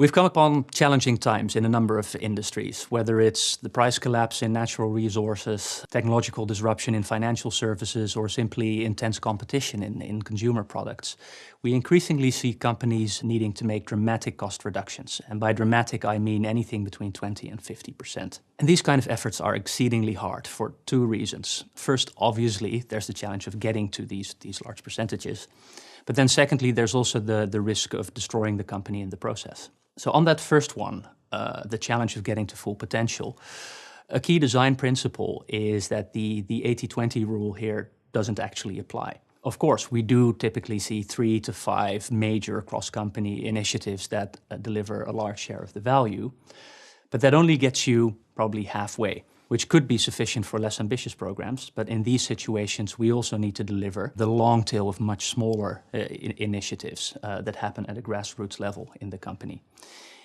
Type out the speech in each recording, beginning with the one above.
We've come upon challenging times in a number of industries, whether it's the price collapse in natural resources, technological disruption in financial services, or simply intense competition in consumer products. We increasingly see companies needing to make dramatic cost reductions. And by dramatic, I mean anything between 20 and 50%. And these kind of efforts are exceedingly hard for two reasons. First, obviously, there's the challenge of getting to these large percentages. But then secondly, there's also the risk of destroying the company in the process. So on that first one, the challenge of getting to full potential, a key design principle is that the 80-20 rule here doesn't actually apply. Of course, we do typically see 3 to 5 major cross-company initiatives that deliver a large share of the value, but that only gets you probably halfway, which could be sufficient for less ambitious programs. But in these situations, we also need to deliver the long tail of much smaller initiatives that happen at a grassroots level in the company.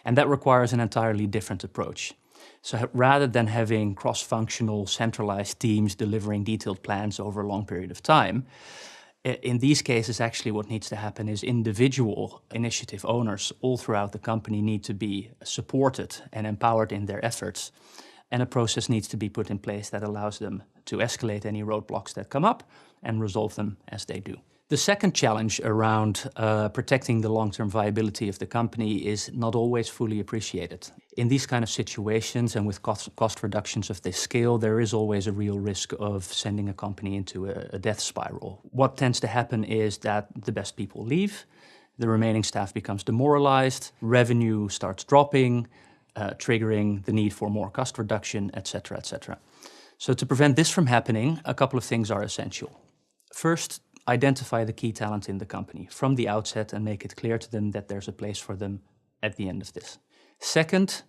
And that requires an entirely different approach. So rather than having cross-functional centralized teams delivering detailed plans over a long period of time, in these cases, actually what needs to happen is individual initiative owners all throughout the company need to be supported and empowered in their efforts. And a process needs to be put in place that allows them to escalate any roadblocks that come up and resolve them as they do. The second challenge around protecting the long-term viability of the company is not always fully appreciated. In these kind of situations and with cost reductions of this scale, there is always a real risk of sending a company into a death spiral. What tends to happen is that the best people leave, the remaining staff becomes demoralized, revenue starts dropping, triggering the need for more cost reduction, etc., etc. So to prevent this from happening, a couple of things are essential. First, identify the key talent in the company from the outset and make it clear to them that there's a place for them at the end of this. Second,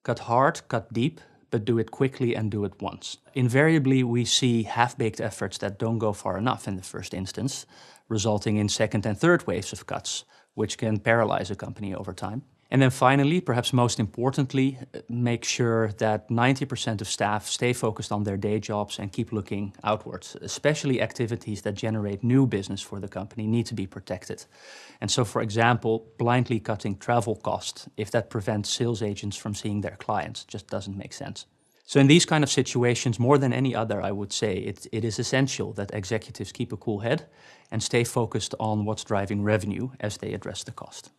cut hard, cut deep, but do it quickly and do it once. Invariably, we see half-baked efforts that don't go far enough in the first instance, resulting in second and third waves of cuts, which can paralyze a company over time. And then finally, perhaps most importantly, make sure that 90% of staff stay focused on their day jobs and keep looking outwards. Especially activities that generate new business for the company need to be protected. And so, for example, blindly cutting travel costs, if that prevents sales agents from seeing their clients, just doesn't make sense. So in these kind of situations, more than any other, I would say, it is essential that executives keep a cool head and stay focused on what's driving revenue as they address the cost.